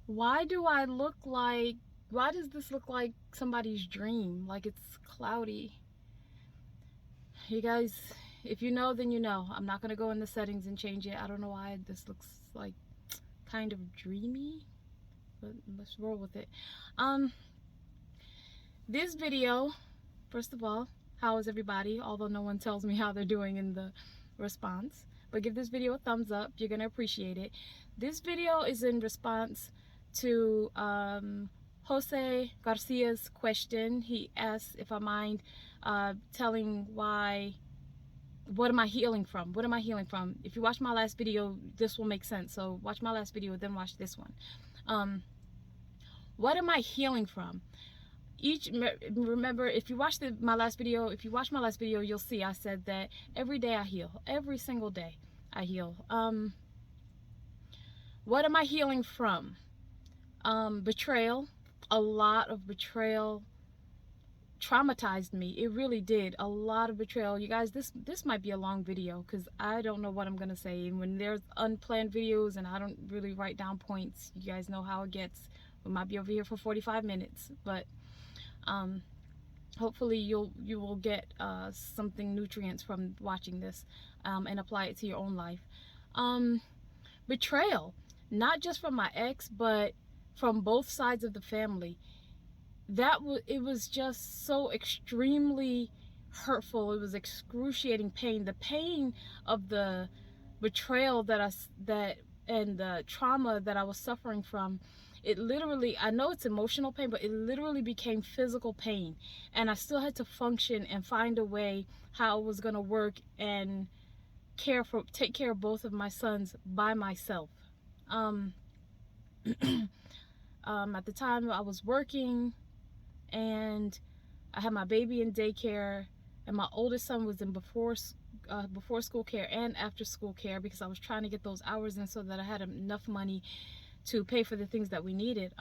Why why does this look like somebody's dream? Like it's cloudy. You guys, if you know, then you know. I'm not going to go in the settings and change it. I don't know why this looks like kind of dreamy, but let's roll with it. Um, this video, first of all, how is everybody? Although no one tells me how they're doing in the response. But give this video a thumbs up. You're going to appreciate it. This video is in response to Jose Garcia's question. He asked if I mind telling what am I healing from? What am I healing from? If you watch my last video, this will make sense. So watch my last video, then watch this one. What am I healing from? Remember, if you watch my last video, you'll see I said that every day I heal. Every single day I heal. What am I healing from? Betrayal. A lot of betrayal traumatized me. It really did. A lot of betrayal. You guys, this might be a long video because I don't know what I'm gonna say. And when there's unplanned videos and I don't really write down points, you guys know how it gets. We might be over here for 45 minutes, but hopefully you will get something nutrients from watching this and apply it to your own life. Betrayal, not just from my ex, but from both sides of the family. It was just so extremely hurtful. It was excruciating pain. The pain of the betrayal and the trauma that I was suffering from, it literally, I know it's emotional pain, but it literally became physical pain. And I still had to function and find a way how it was going to work and take care of both of my sons by myself. At the time I was working and I had my baby in daycare, and my oldest son was in before school care and after school care because I was trying to get those hours in so that I had enough money to pay for the things that we needed.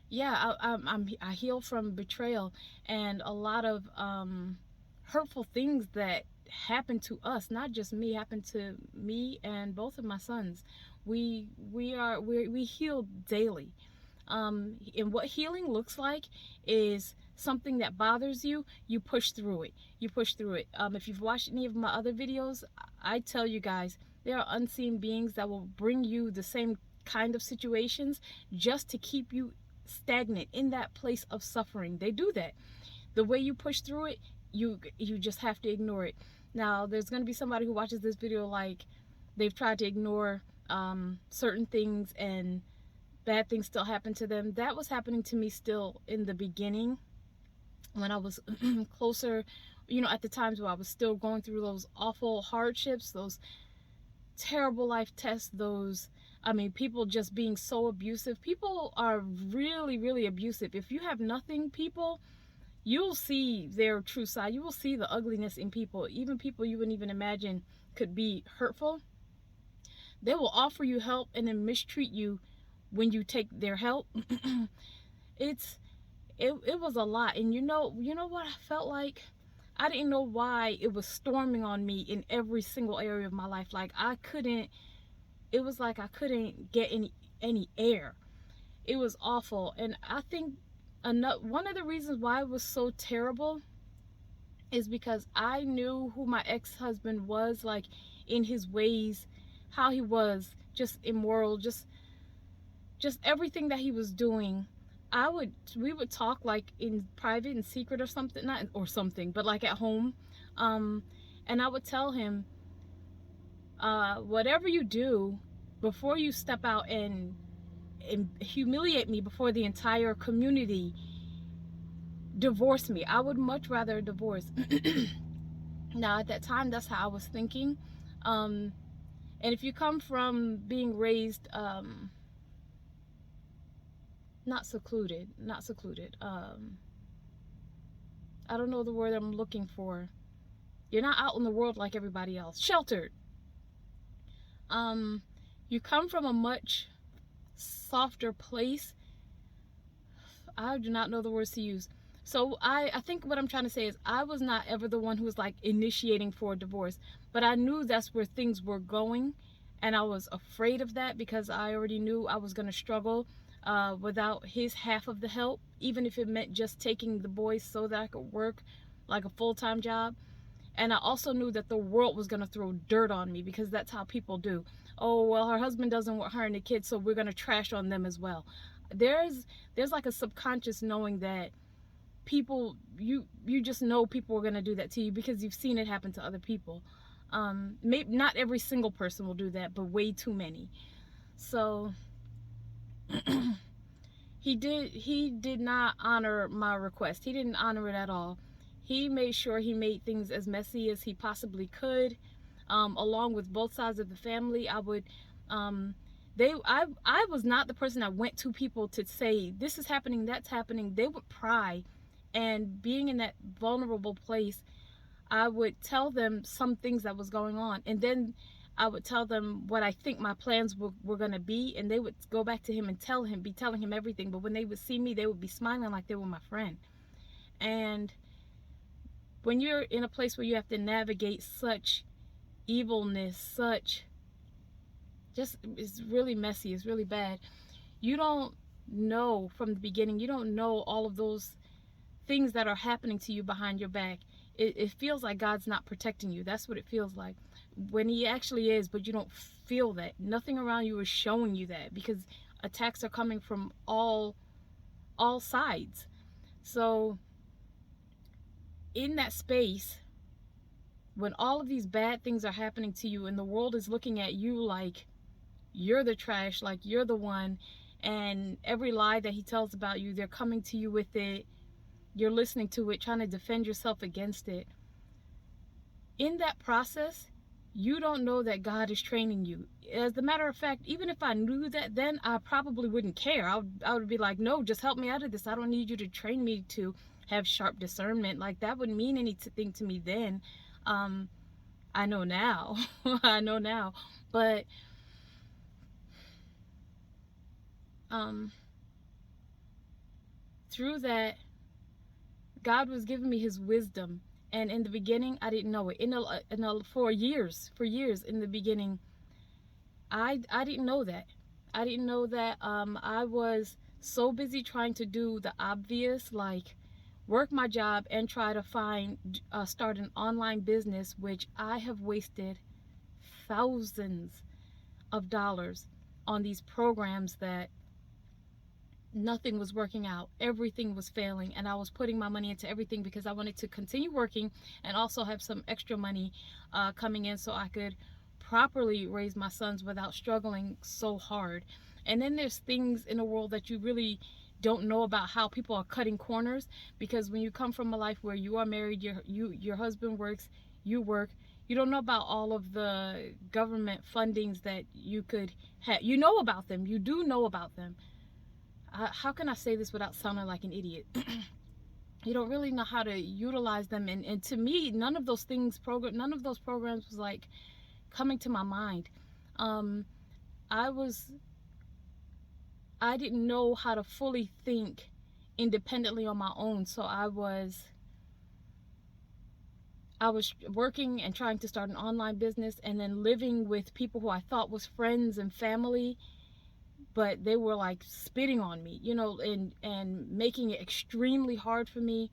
Yeah, I heal from betrayal and a lot of hurtful things that happened to us, not just me, happened to me and both of my sons. We heal daily. And what healing looks like is something that bothers you, you push through it. You push through it. If you've watched any of my other videos, I tell you guys, there are unseen beings that will bring you the same kind of situations just to keep you stagnant in that place of suffering. They do that. The way you push through it, you just have to ignore it. Now, there's going to be somebody who watches this video like they've tried to ignore certain things and bad things still happen to them. That was happening to me still in the beginning when I was closer, at the times where I was still going through those awful hardships, those terrible life tests, people just being so abusive. People are really, really abusive. If you have nothing, people, you'll see their true side. You will see the ugliness in people, even people you wouldn't even imagine could be hurtful. They will offer you help and then mistreat you when you take their help. It was a lot. And you know what I felt like? I didn't know why it was storming on me in every single area of my life. Like it was like I couldn't get any air. It was awful. And I think one of the reasons why it was so terrible is because I knew who my ex-husband was, like in his ways, how he was, just immoral, just everything that he was doing. We would talk like in private and secret or something, but like at home. And I would tell him, whatever you do, before you step out and humiliate me before the entire community, divorce me. I would much rather a divorce. Now at that time, that's how I was thinking. And if you come from being raised not secluded, I don't know the word I'm looking for. You're not out in the world like everybody else. Sheltered. You come from a much softer place. I do not know the words to use. So I think what I'm trying to say is I was not ever the one who was like initiating for a divorce, but I knew that's where things were going, And I was afraid of that because I already knew I was going to struggle without his half of the help, even if it meant just taking the boys so that I could work like a full-time job. And I also knew that the world was going to throw dirt on me, because that's how people do. Oh, well, her husband doesn't want her and the kids, so we're going to trash on them as well. There's like a subconscious knowing that people, you just know people are going to do that to you because you've seen it happen to other people. Maybe not every single person will do that, but way too many. So he did not honor my request. He didn't honor it at all. He made sure he made things as messy as he possibly could, along with both sides of the family. I was not the person that went to people to say this is happening, that's happening. They would pry, and being in that vulnerable place, I would tell them some things that was going on, and then I would tell them what I think my plans were going to be, and they would go back to him and be telling him everything. But when they would see me, they would be smiling like they were my friend. And when you're in a place where you have to navigate such evilness, such, just, it's really messy, it's really bad. You don't know from the beginning, you don't know all of those things that are happening to you behind your back. It feels like God's not protecting you. That's what it feels like, when he actually is, but you don't feel that. Nothing around you is showing you that, because attacks are coming from all sides. So in that space, when all of these bad things are happening to you and the world is looking at you like you're the trash, like you're the one, and every lie that he tells about you, they're coming to you with it, you're listening to it, trying to defend yourself against it. In that process, you don't know that God is training you. As a matter of fact, even if I knew that then, I probably wouldn't care. I would be like, no, just help me out of this. I don't need you to train me to have sharp discernment. Like, that wouldn't mean anything to me then. I know now. I know now. But through that, God was giving me his wisdom. And in the beginning, I didn't know it. For years in the beginning, I didn't know that. I didn't know that. I was so busy trying to do the obvious, like work my job and try to start an online business, which I have wasted thousands of dollars on these programs that nothing was working out. Everything was failing, and I was putting my money into everything because I wanted to continue working and also have some extra money coming in so I could properly raise my sons without struggling so hard. And then there's things in the world that you really don't know about, how people are cutting corners, because when you come from a life where you are married, your husband works, you work, you don't know about all of the government fundings that you could have. You know about them, you do know about them. How can I say this without sounding like an idiot? You don't really know how to utilize them, and to me, none of those programs was like coming to my mind. I didn't know how to fully think independently on my own, so I was working and trying to start an online business, and then living with people who I thought was friends and family, but they were like spitting on me, and making it extremely hard for me,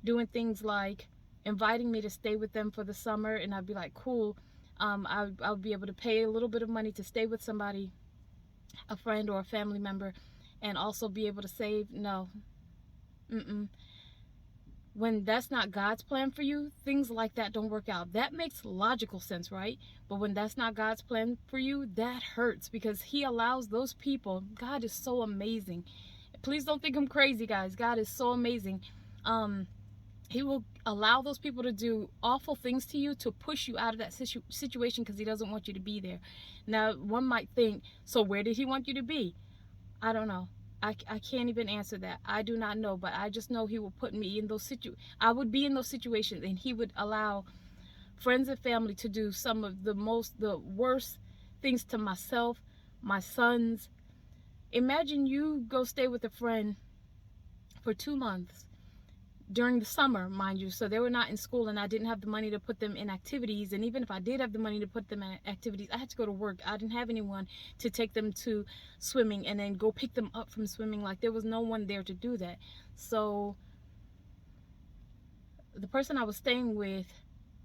doing things like inviting me to stay with them for the summer, and I'd be like, cool. I'll be able to pay a little bit of money to stay with somebody, a friend or a family member, and also be able to save. No. When that's not God's plan for you, things like that don't work out. That makes logical sense, right? But when that's not God's plan for you, that hurts, because he allows those people. God is so amazing. Please don't think I'm crazy, guys. God is so amazing. He will allow those people to do awful things to you to push you out of that situation, because he doesn't want you to be there. Now, one might think, so where did he want you to be? I don't know. I can't even answer that. I do not know, but I just know he will put me in those I would be in those situations, and he would allow friends and family to do some of the worst things to myself, my sons. Imagine you go stay with a friend for 2 months. during the summer, mind you. So they were not in school, and I didn't have the money to put them in activities. And even if I did have the money to put them in activities, I had to go to work. I didn't have anyone to take them to swimming and then go pick them up from swimming. Like, there was no one there to do that. So the person I was staying with,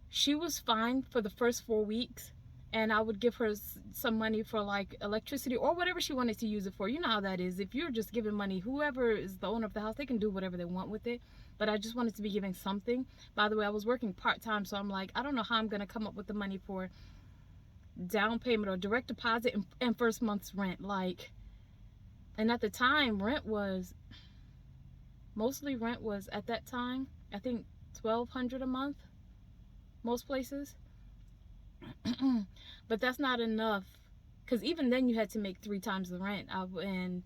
she was fine for the first 4 weeks, and I would give her some money for like electricity or whatever she wanted to use it for. You know how that is. If you're just giving money, whoever is the owner of the house, they can do whatever they want with it. But I just wanted to be giving something. By the way, I was working part-time, so I'm like, I don't know how I'm gonna come up with the money for down payment or direct deposit and first month's rent. Like, and at the time, rent was at that time, I think, $1,200 a month, most places. But that's not enough, because even then you had to make 3 times the rent. And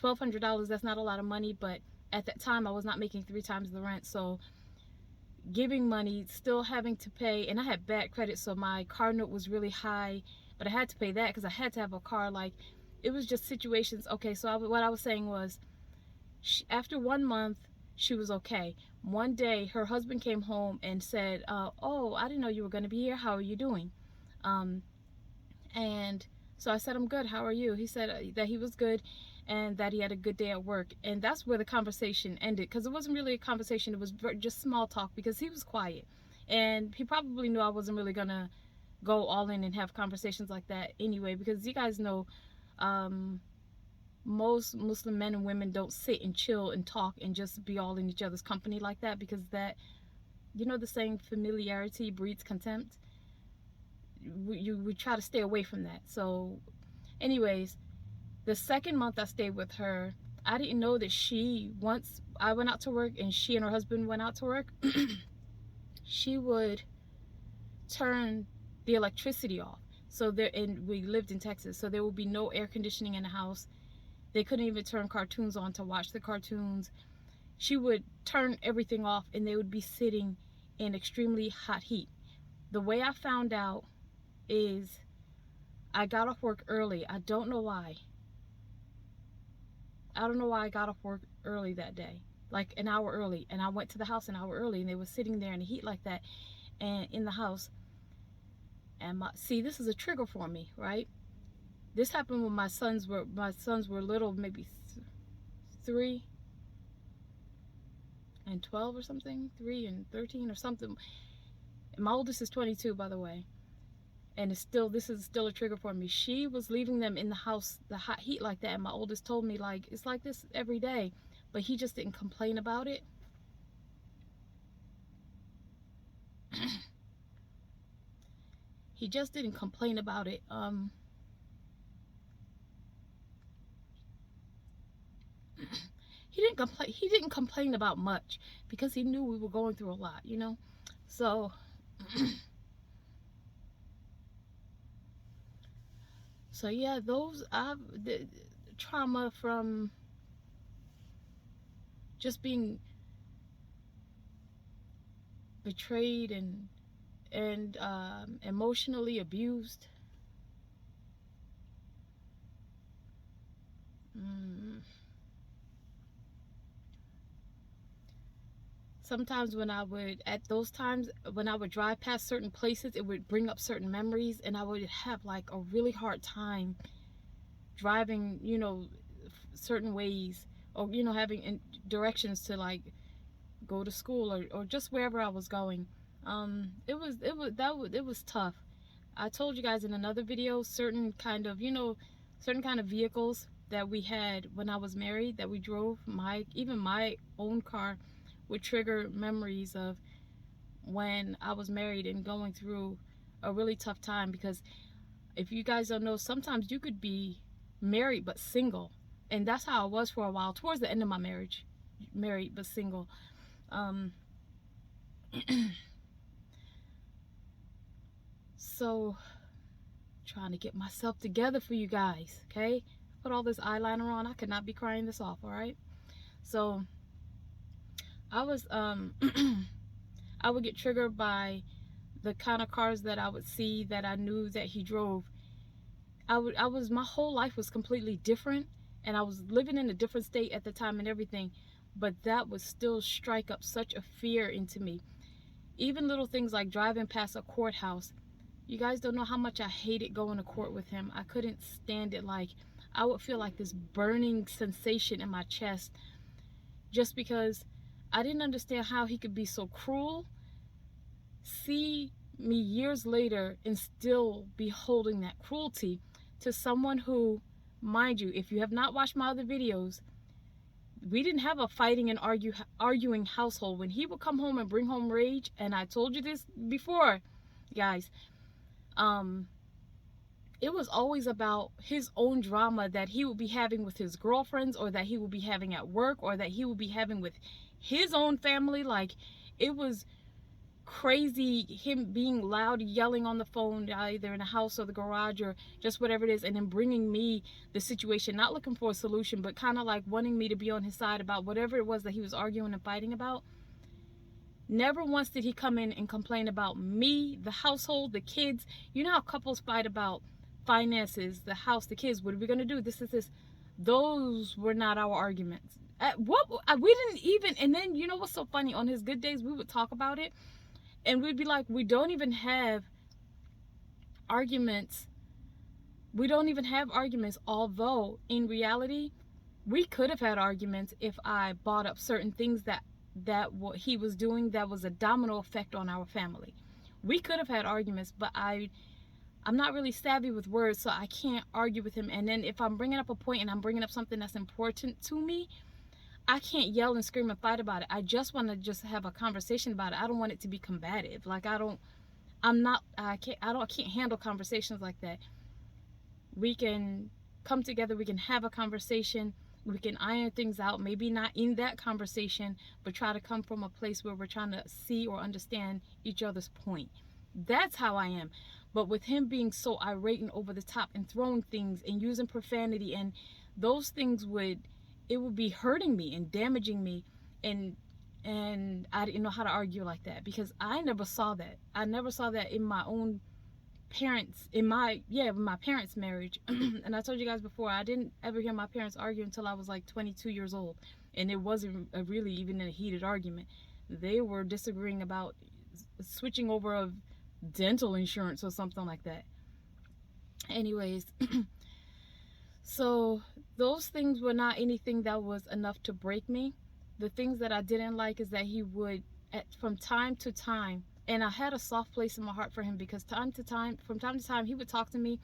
$1,200, that's not a lot of money, but at that time I was not making 3 times the rent. So giving money, still having to pay, and I had bad credit, so my car note was really high, but I had to pay that because I had to have a car. Like, it was just situations. Okay, so what I was saying was, after 1 month, she was okay. One day, her husband came home and said, oh, I didn't know you were going to be here. How are you doing? And so I said, I'm good. How are you? He said that he was good and that he had a good day at work. And that's where the conversation ended, because it wasn't really a conversation. It was just small talk, because he was quiet. And he probably knew I wasn't really going to go all in and have conversations like that anyway, because you guys know, most Muslim men and women don't sit and chill and talk and just be all in each other's company like that, because that, you know the saying, familiarity breeds contempt. We try to stay away from that. So anyways, the second month I stayed with her, I didn't know that once I went out to work and she and her husband went out to work, she would turn the electricity off. So and we lived in Texas, so there would be no air conditioning in the house. They couldn't even turn cartoons on to watch the cartoons. She would turn everything off, and they would be sitting in extremely hot heat. The way I found out is, I got off work early. I don't know why. I don't know why I got off work early that day, like an hour early, and I went to the house an hour early, and they were sitting there in the heat like that, and in the house. And see, this is a trigger for me, right? This happened when my sons were little, maybe 3 and 12 or something, 3 and 13 or something. And my oldest is 22, by the way. And this is still a trigger for me. She was leaving them in the house, the hot heat like that, and my oldest told me, like, it's like this every day, but he just didn't complain about it. He just didn't complain about it. He didn't complain about much, because he knew we were going through a lot, you know. So so yeah, the trauma from just being betrayed and emotionally abused. Sometimes at those times when I would drive past certain places, it would bring up certain memories, and I would have like a really hard time driving, you know, certain ways, or, you know, having directions to like go to school, or just wherever I was going. It was tough. I told you guys in another video, certain kind of vehicles that we had when I was married, that we drove, even my own car, would trigger memories of when I was married and going through a really tough time. Because if you guys don't know, sometimes you could be married but single, and that's how I was for a while towards the end of my marriage, married but single. So trying to get myself together for you guys, okay? Put all this eyeliner on. I could not be crying this off, all right? So I was I would get triggered by the kind of cars that I would see that I knew that he drove. My whole life was completely different, and I was living in a different state at the time and everything. but that would still strike up such a fear into me. Even little things like driving past a courthouse. You guys don't know how much I hated going to court with him. I couldn't stand it. Like, I would feel like this burning sensation in my chest just because I didn't understand how he could be so cruel, see me years later, and still be holding that cruelty to someone who, mind you, if you have not watched my other videos, we didn't have a fighting and arguing household. When he would come home and bring home rage, and I told you this before, guys, it was always about his own drama that he would be having with his girlfriends, or that he would be having at work, or that he would be having with his own family. Like, it was crazy, him being loud, yelling on the phone, either in the house or the garage or just whatever it is, and then bringing me the situation, not looking for a solution, but kind of like wanting me to be on his side about whatever it was that he was arguing and fighting about. Never once did he come in and complain about me, the household, the kids. You know how couples fight about finances, the house, the kids, what are we going to do, this is this. Those were not our arguments. We didn't even, and then you know what's so funny, on his good days we would talk about it, and we'd be like, we don't even have arguments. We don't even have arguments, although in reality, we could have had arguments if I brought up certain things that what he was doing that was a domino effect on our family. We could have had arguments, but I'm not really savvy with words, so I can't argue with him. And then if I'm bringing up a point and I'm bringing up something that's important to me, I can't yell and scream and fight about it. I just want to just have a conversation about it. I don't want it to be combative. Like, I can't handle conversations like that. We can come together, we can have a conversation, we can iron things out, maybe not in that conversation, but try to come from a place where we're trying to see or understand each other's point. That's how I am. But with him being so irate and over the top and throwing things and using profanity, and those things would be hurting me and damaging me, and I didn't know how to argue like that, because I never saw that. I never saw that in my own parents, in my parents' marriage. And I told you guys before, I didn't ever hear my parents argue until I was like 22 years old, and it wasn't really even in a heated argument. They were disagreeing about switching over of dental insurance or something like that. Anyways, so those things were not anything that was enough to break me. The things that I didn't like is that he would, from time to time, and I had a soft place in my heart for him, because from time to time, he would talk to me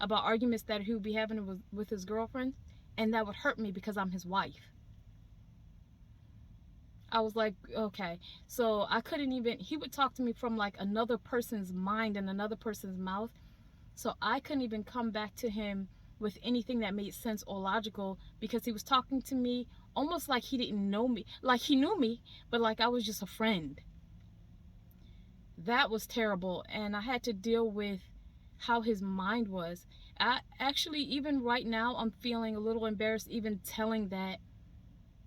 about arguments that he would be having with his girlfriend, and that would hurt me because I'm his wife. I was like, okay. So I couldn't even, he would talk to me from like another person's mind and another person's mouth. So I couldn't even come back to him with anything that made sense or logical, because he was talking to me almost like he didn't know me. Like, he knew me, but like I was just a friend. That was terrible. And I had to deal with how his mind was. I actually, even right now, I'm feeling a little embarrassed even telling that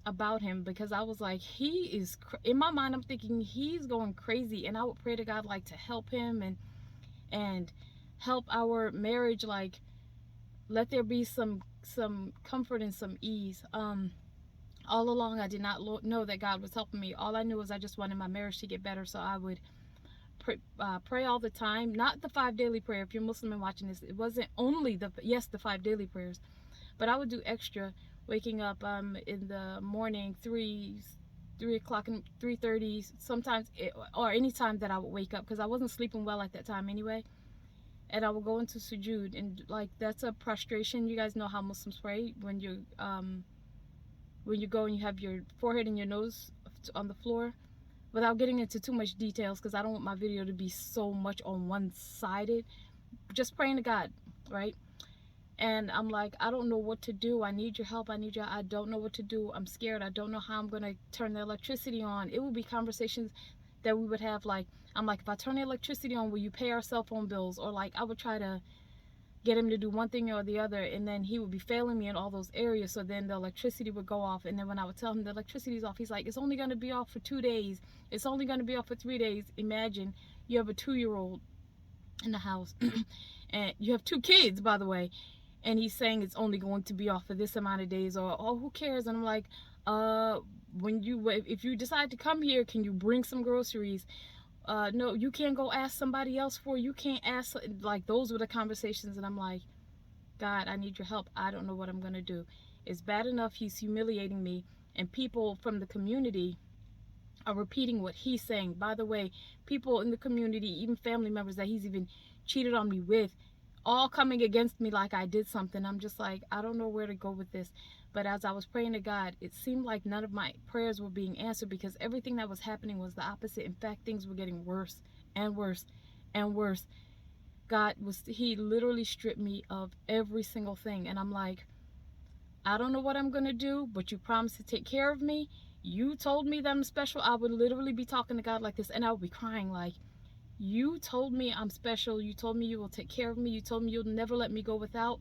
about him, because I was like, he is, in my mind I'm thinking he's going crazy, and I would pray to God like to help him and help our marriage, like let there be some comfort and some ease. All along I did not know that God was helping me. All I knew was I just wanted my marriage to get better, so I would pray all the time. Not the 5 daily prayer. If you're Muslim and watching this, it wasn't only the 5 daily prayers, but I would do extra, waking up in the morning, 3 o'clock and 3:30 sometimes, or any time that I would wake up, because I wasn't sleeping well at that time anyway. And I would go into sujood, and like, that's a prostration. You guys know how Muslims pray when you go and you have your forehead and your nose on the floor. Without getting into too much details, because I don't want my video to be so much on one-sided, just praying to God, right? And I'm like, I don't know what to do. I need your help. I don't know what to do. I'm scared. I don't know how I'm going to turn the electricity on. It would be conversations that we would have. Like, I'm like, if I turn the electricity on, will you pay our cell phone bills? Or like, I would try to get him to do one thing or the other, and then he would be failing me in all those areas. So then the electricity would go off, and then when I would tell him the electricity's off, he's like, it's only going to be off for 2 days. It's only going to be off for 3 days. Imagine you have a 2-year-old in the house, and you have 2 kids, by the way, and he's saying it's only going to be off for this amount of days, or oh, who cares? And I'm like, uh when you, if you decide to come here, can you bring some groceries? No, you can't go ask somebody else for, you can't ask. Like, those were the conversations, and I'm like, God, I need your help. I don't know what I'm gonna do. It's bad enough he's humiliating me, and people from the community are repeating what he's saying. By the way, people in the community, even family members that he's even cheated on me with, all coming against me like I did something. I'm just like, I don't know where to go with this. But as I was praying to God, it seemed like none of my prayers were being answered, because everything that was happening was the opposite. In fact, things were getting worse and worse and worse. He literally stripped me of every single thing. And I'm like, I don't know what I'm gonna do, but you promised to take care of me. You told me that I'm special. I would literally be talking to God like this, and I would be crying like, you told me I'm special. You told me you will take care of me. You told me you'll never let me go without.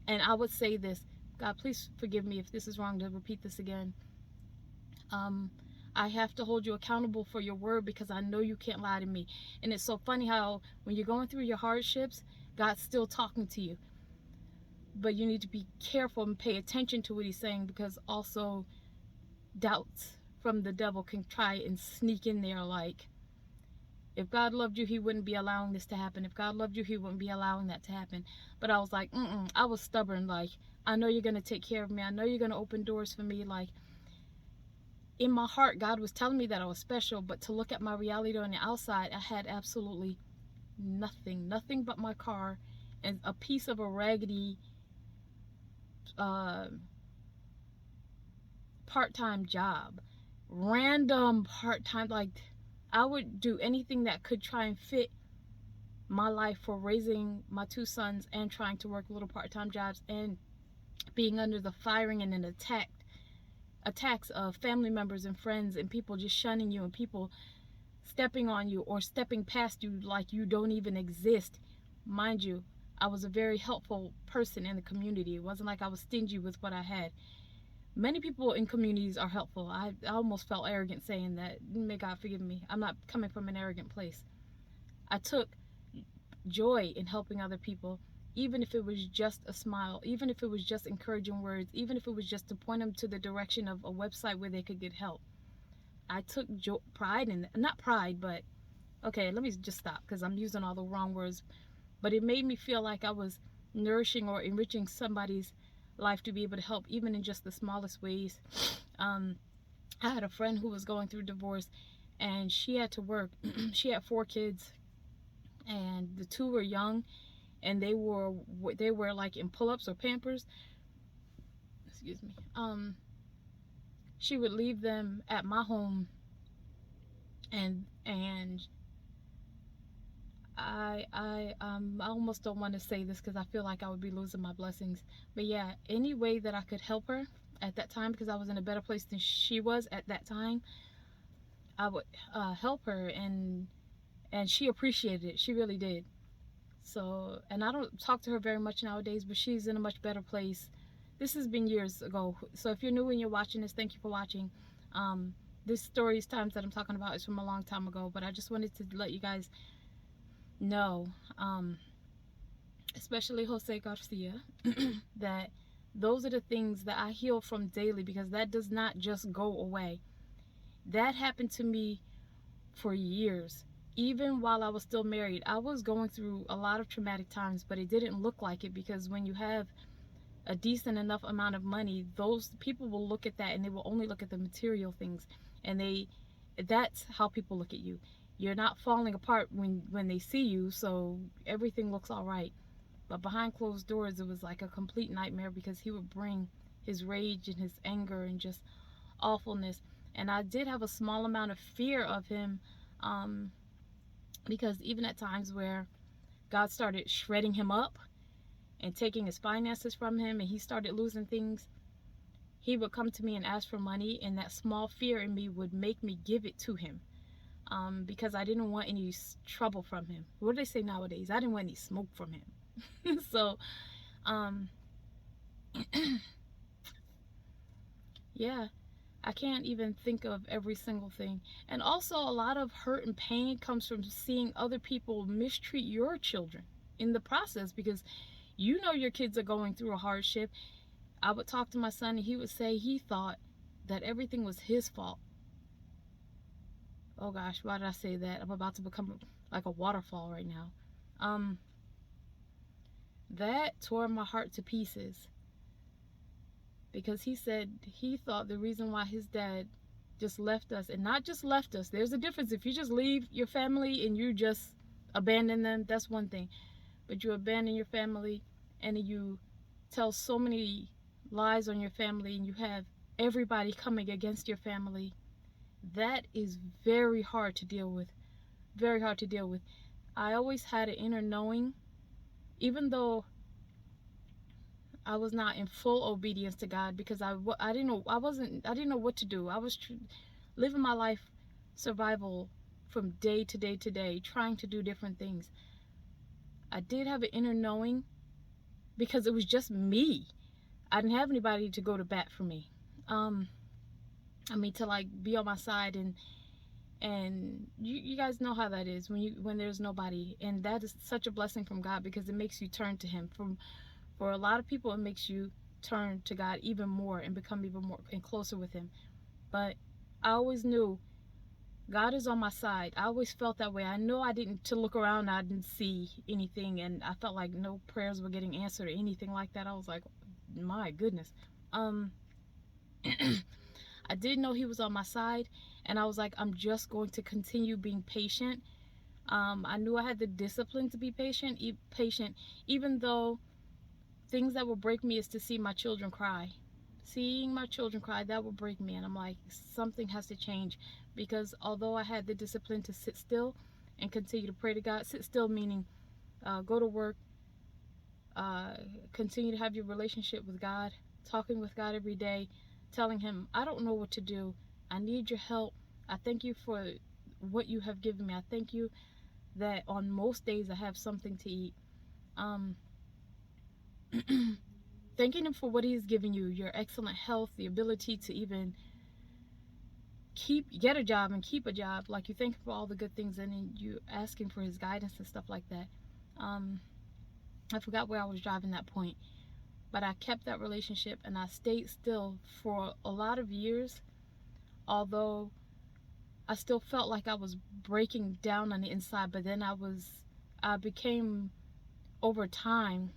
And I would say this: God, please forgive me if this is wrong to repeat this again. Um, I have to hold you accountable for your word, because I know you can't lie to me. And it's so funny how when you're going through your hardships, God's still talking to you. But you need to be careful and pay attention to what he's saying, because also doubts from the devil can try and sneak in there. Like, if God loved you, he wouldn't be allowing this to happen. If God loved you, he wouldn't be allowing that to happen. But I was like, I was stubborn. Like, I know you're going to take care of me. I know you're going to open doors for me. Like, in my heart, God was telling me that I was special. But to look at my reality on the outside, I had absolutely nothing but my car and a piece of a raggedy uh, part-time job. Random part-time, like, I would do anything that could try and fit my life for raising my two sons and trying to work little part-time jobs and being under the firing and an attacks of family members and friends, and people just shunning you, and people stepping on you or stepping past you like you don't even exist. Mind you, I was a very helpful person in the community. It wasn't like I was stingy with what I had. Many people in communities are helpful. I almost felt arrogant saying that. May God forgive me. I'm not coming from an arrogant place. I took joy in helping other people, even if it was just a smile, even if it was just encouraging words, even if it was just to point them to the direction of a website where they could get help. I took pride in that. Not pride, but okay, let me just stop, because I'm using all the wrong words. But it made me feel like I was nourishing or enriching somebody's life to be able to help, even in just the smallest ways. I had a friend who was going through divorce, and she had to work. She had 4 kids, and the 2 were young, and they were like in pull-ups or Pampers. Excuse me. She would leave them at my home, and I almost don't want to say this because I feel like I would be losing my blessings. But yeah, any way that I could help her at that time, because I was in a better place than she was at that time, I would help her, and she appreciated it. She really did. So, and I don't talk to her very much nowadays, but she's in a much better place. This has been years ago. So if you're new and you're watching this, thank you for watching. This stories times that I'm talking about is from a long time ago, but I just wanted to let you guys know, especially Jose Garcia, that those are the things that I heal from daily, because that does not just go away. That happened to me for years. Even while I was still married, I was going through a lot of traumatic times, but it didn't look like it, because when you have a decent enough amount of money, those people will look at that, and they will only look at the material things, and that's how people look at you. You're not falling apart when they see you, so everything looks all right. But behind closed doors, it was like a complete nightmare, because he would bring his rage and his anger and just awfulness. And I did have a small amount of fear of him, because even at times where God started shredding him up and taking his finances from him, and he started losing things, he would come to me and ask for money, and that small fear in me would make me give it to him, because I didn't want any trouble from him. What do they say nowadays? I didn't want any smoke from him. So, yeah, I can't even think of every single thing. And also, a lot of hurt and pain comes from seeing other people mistreat your children in the process, because you know your kids are going through a hardship. I would talk to my son, and he would say he thought that everything was his fault. Oh gosh, why did I say that? I'm about to become like a waterfall right now. Um, that tore my heart to pieces because he said he thought the reason why his dad just left us, and not just left us, there's a difference. If you just leave your family and you just abandon them, that's one thing. But you abandon your family and you tell so many lies on your family and you have everybody coming against your family, that is very hard to deal with. Very hard to deal with. I always had an inner knowing, even though I was not in full obedience to God, because I didn't know, I didn't know what to do. I was living my life survival from day to day to day, trying to do different things. I did have an inner knowing because it was just me. I didn't have anybody to go to bat for me. I mean, to like be on my side, and you guys know how that is when there's nobody, and that is such a blessing from God because it makes you turn to Him. For a lot of people, it makes you turn to God even more and become even more and closer with Him. But I always knew God is on my side. I always felt that way. I know I didn't, to look around, I didn't see anything, and I felt like no prayers were getting answered or anything like that. I was like, my goodness. Um, I did know He was on my side, and I was like, I'm just going to continue being patient. I knew I had the discipline to be patient, even though things that will break me is to see my children cry. Seeing my children cry, that will break me, and I'm like, something has to change, because although I had the discipline to sit still and continue to pray to God, sit still meaning go to work, uh, continue to have your relationship with God, talking with God every day, telling Him, I don't know what to do. I need your help. I thank you for what you have given me. I thank you that on most days I have something to eat. Um, thanking Him for what He's given you, your excellent health, the ability to even get a job and keep a job. Like, you thank Him for all the good things, and then you asking for His guidance and stuff like that. I forgot where I was driving that point, but I kept that relationship and I stayed still for a lot of years, although I still felt like I was breaking down on the inside. But then I became, over time,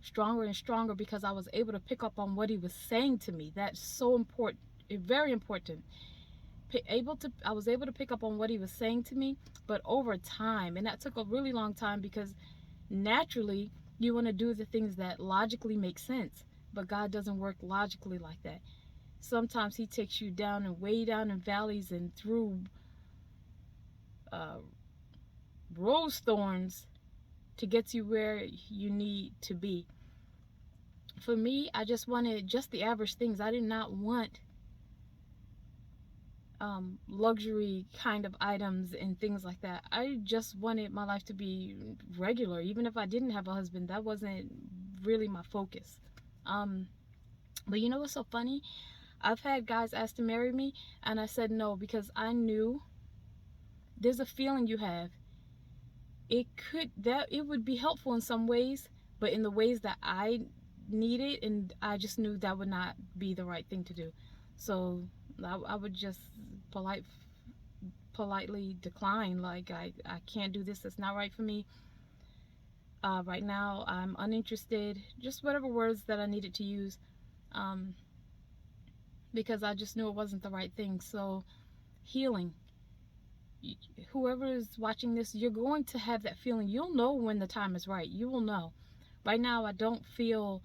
stronger and stronger because I was able to pick up on what He was saying to me. That's so important, very important. I was able to pick up on what He was saying to me, but over time, and that took a really long time, because naturally you want to do the things that logically make sense, but God doesn't work logically like that. Sometimes He takes you down and way down in valleys and through rose thorns to get you where you need to be. For me, I just wanted just the average things. I did not want luxury kind of items and things like that. I just wanted my life to be regular. Even if I didn't have a husband, that wasn't really my focus. But you know what's so funny? I've had guys ask to marry me, and I said no, because I knew there's a feeling you have. It would be helpful in some ways, but in the ways that I need it, and I just knew that would not be the right thing to do. So I would just politely decline, like, I can't do this, that's not right for me. Right now I'm uninterested, just whatever words that I needed to use, because I just knew it wasn't the right thing. So healing, whoever is watching this, you're going to have that feeling. You'll know when the time is right. You will know. Right now I don't feel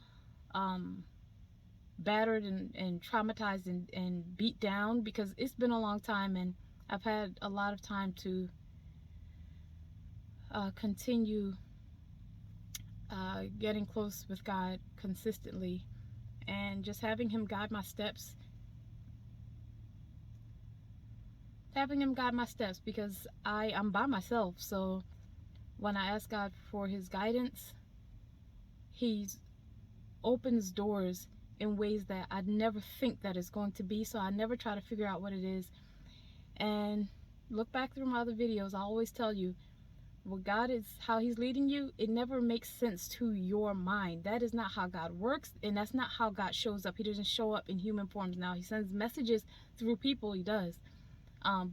battered and traumatized and beat down, because it's been a long time and I've had a lot of time to continue getting close with God consistently, and just having Him guide my steps. Because I'm by myself. So when I ask God for His guidance, He opens doors in ways that I'd never think that it's going to be. So I never try to figure out what it is. And look back through my other videos, I always tell you, what God is, how He's leading you, it never makes sense to your mind. That is not how God works, and that's not how God shows up. He doesn't show up in human forms. Now He sends messages through people. He does,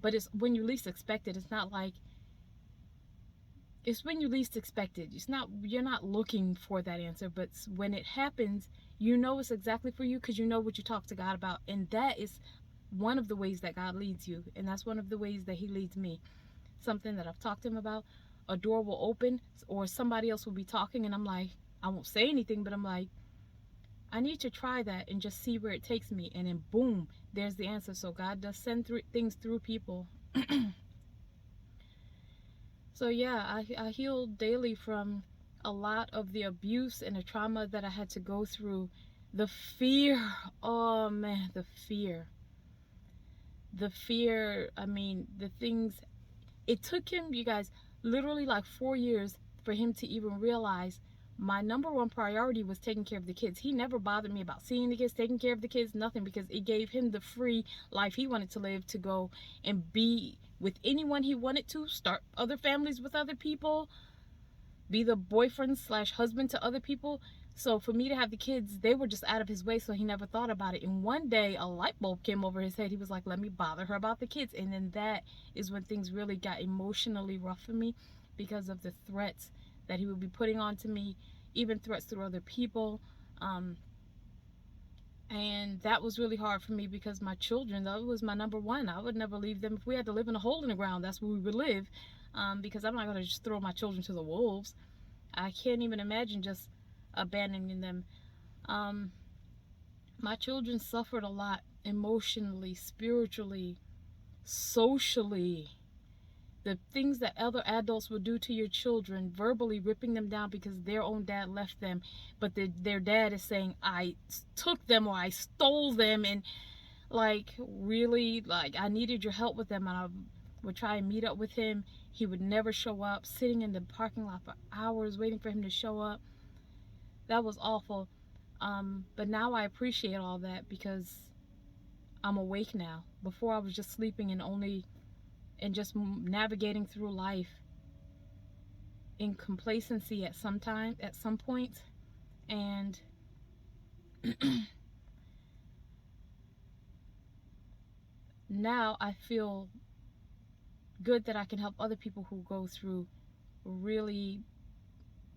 but it's when you least expect it. It's not like, it's when you least expect it. It's not, you're not looking for that answer, but when it happens, you know it's exactly for you because you know what you talk to God about, and that is one of the ways that God leads you, and that's one of the ways that He leads me. Something that I've talked to Him about, a door will open, or somebody else will be talking, and I'm like, I won't say anything, but I'm like, I need to try that and just see where it takes me, and then boom, there's the answer. So God does send things through people. So yeah, I heal daily from a lot of the abuse and the trauma that I had to go through. The fear, oh man, the fear, I mean, the things, it took him, you guys, literally like 4 years for him to even realize my number one priority was taking care of the kids. He never bothered me about seeing the kids, taking care of the kids, nothing, because it gave him the free life he wanted to live, to go and be with anyone he wanted to, start other families with other people, be the boyfriend slash husband to other people. So for me to have the kids, they were just out of his way, so he never thought about it. And one day a light bulb came over his head. He was like, let me bother her about the kids. And then that is when things really got emotionally rough for me, because of the threats that he would be putting onto me, even threats through other people. And that was really hard for me, because my children, that was my number one. I would never leave them. If we had to live in a hole in the ground, that's where we would live, because I'm not going to just throw my children to the wolves. I can't even imagine just abandoning them. My children suffered a lot emotionally, spiritually, socially. The things that other adults would do to your children, verbally ripping them down because their own dad left them, but their dad is saying, I took them or I stole them, and like, really, like, I needed your help with them, and I would try and meet up with him. He would never show up, sitting in the parking lot for hours waiting for him to show up. That was awful. But now I appreciate all that, because I'm awake now. Before I was just sleeping and just navigating through life in complacency at some point. And now I feel good that I can help other people who go through really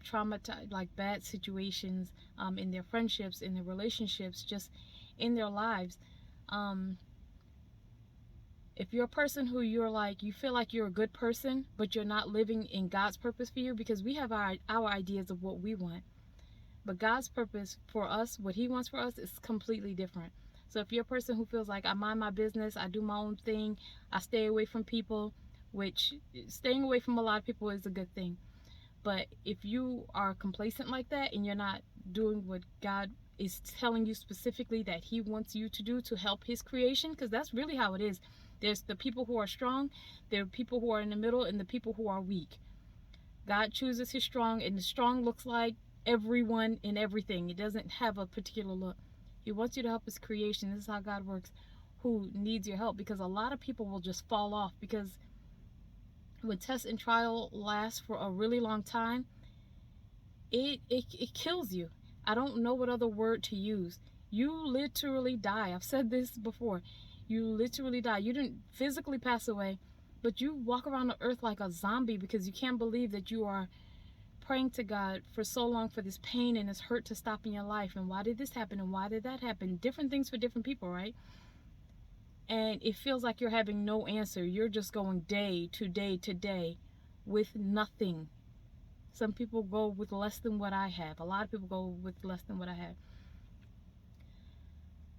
traumatized, like bad situations, in their friendships, in their relationships, just in their lives. If you're a person who you're like, you feel like you're a good person, but you're not living in God's purpose for you, because we have our ideas of what we want. But God's purpose for us, what He wants for us, is completely different. So if you're a person who feels like, I mind my business, I do my own thing, I stay away from people, which staying away from a lot of people is a good thing. But if you are complacent like that, and you're not doing what God is telling you specifically that He wants you to do to help His creation, because that's really how it is. There's the people who are strong, there are people who are in the middle, and the people who are weak. God chooses His strong, and the strong looks like everyone and everything. It doesn't have a particular look. He wants you to help His creation. This is how God works. Who needs your help? Because a lot of people will just fall off, because when test and trial lasts for a really long time, it kills you. I don't know what other word to use. You literally die. I've said this before. You literally die. You didn't physically pass away, but you walk around the earth like a zombie, because you can't believe that you are praying to God for so long for this pain and this hurt to stop in your life. And why did this happen? And why did that happen? Different things for different people, right? And it feels like you're having no answer. You're just going day to day to day with nothing. Some people go with less than what I have. A lot of people go with less than what I have.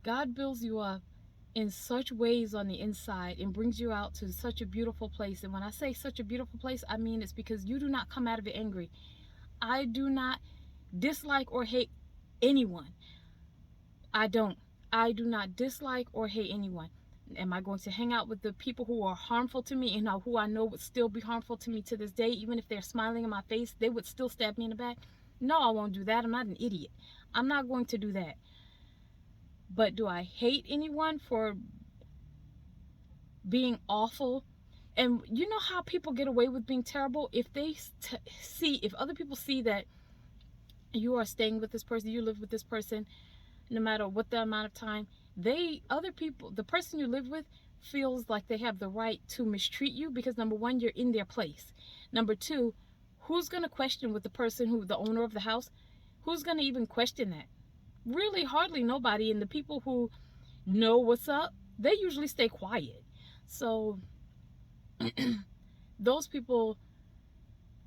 God builds you up in such ways on the inside and brings you out to such a beautiful place. And when I say such a beautiful place, I mean it's because you do not come out of it angry. I do not dislike or hate anyone. I don't. I do not dislike or hate anyone. Am I going to hang out with the people who are harmful to me, and who I know would still be harmful to me to this day? Even if they're smiling in my face, they would still stab me in the back? No, I won't do that. I'm not an idiot. I'm not going to do that. But do I hate anyone for being awful And you know how people get away with being terrible? If they if other people see that you are staying with this person, you live with this person, no matter what the amount of time, other people, the person you live with feels like they have the right to mistreat you because number one, you're in their place. Number two, who's going to question with the person who, the owner of the house, who's going to even question that? Really, hardly nobody. And the people who know what's up, they usually stay quiet. So those people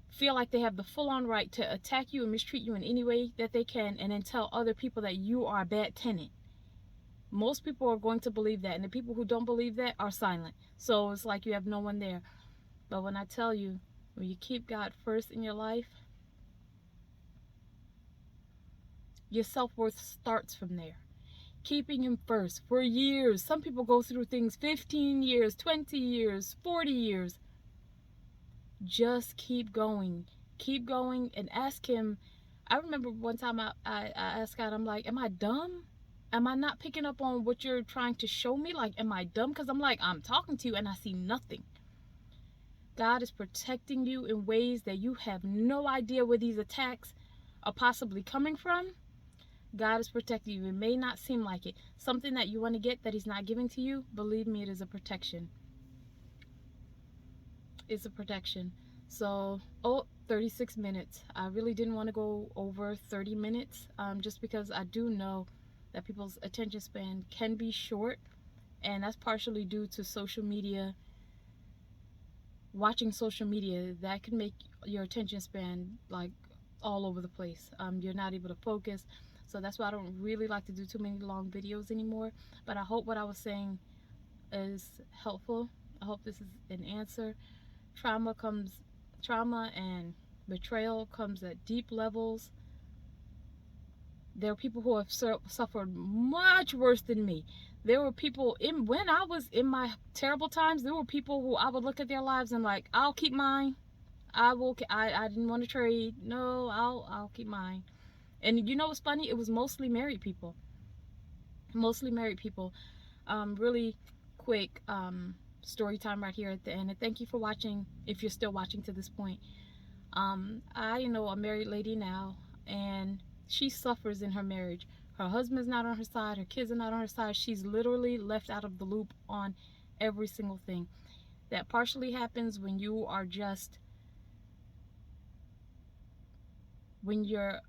feel like they have the full-on right to attack you and mistreat you in any way that they can, and then tell other people that you are a bad tenant. Most people are going to believe that, and the people who don't believe that are silent. So it's like you have no one there. But when I tell you, when you keep God first in your life, your self-worth starts from there. Keeping him first for years. Some people go through things 15 years, 20 years, 40 years. Just keep going. Keep going and ask him. I remember one time I asked God, I'm like, am I dumb? Am I not picking up on what you're trying to show me? Like, am I dumb? Because I'm like, I'm talking to you and I see nothing. God is protecting you in ways that you have no idea where these attacks are possibly coming from. God is protecting you. It may not seem like it. Something that you want to get that he's not giving to you, believe me, it is a protection. It's a protection. So, 36 minutes. I really didn't want to go over 30 minutes just because I do know that people's attention span can be short, and that's partially due to social media. Watching social media, that can make your attention span like all over the place. You're not able to focus. So that's why I don't really like to do too many long videos anymore. But I hope what I was saying is helpful. I hope this is an answer. Trauma and betrayal comes at deep levels. There are people who have suffered much worse than me. There were people when I was in my terrible times, there were people who I would look at their lives and like, I'll keep mine. I didn't want to trade. No, I'll keep mine. And you know what's funny? It was mostly married people. Mostly married people. Really quick story time right here at the end. And thank you for watching if you're still watching to this point. I know a married lady now, and she suffers in her marriage. Her husband's not on her side. Her kids are not on her side. She's literally left out of the loop on every single thing. That partially happens when you are just, when you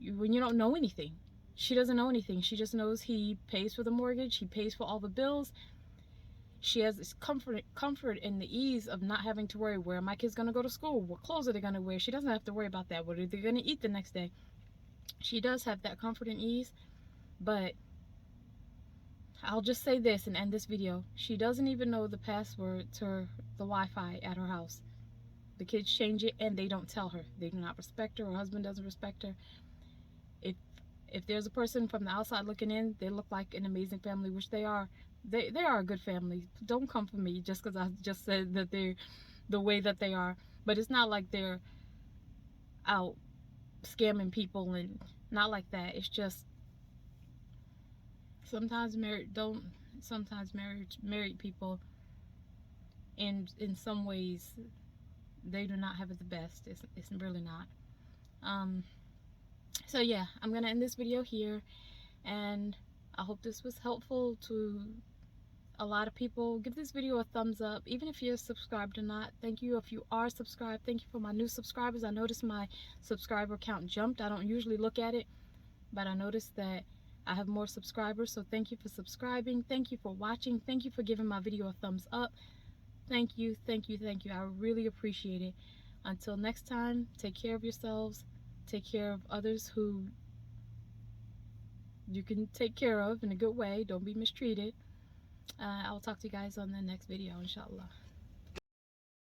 don't know anything. She doesn't know anything. She just knows he pays for the mortgage. He pays for all the bills. She has this comfort in the ease of not having to worry, where are my kids going to go to school? What clothes are they going to wear? She doesn't have to worry about that. What are they going to eat the next day? She does have that comfort and ease, but I'll just say this and end this video. She doesn't even know the password to the Wi-Fi at her house. The kids change it and they don't tell her. They do not respect her. Her husband doesn't respect her. If there's a person from the outside looking in, they look like an amazing family, which they are. They are a good family. Don't come for me just because I just said that they're the way that they are. But it's not like they're out scamming people, and not like that. It's just sometimes married people in some ways, they do not have it the best. It's really not. So yeah, I'm gonna end this video here, and I hope this was helpful to a lot of people. Give this video a thumbs up, even if you're subscribed or not. Thank you if you are subscribed. Thank you for my new subscribers. I noticed my subscriber count jumped. I don't usually look at it, but I noticed that I have more subscribers. So thank you for subscribing. Thank you for watching. Thank you for giving my video a thumbs up. Thank you, thank you, thank you. I really appreciate it. Until next time, take care of yourselves. Take care of others who you can take care of in a good way. Don't be mistreated. I'll talk to you guys on the next video, inshallah.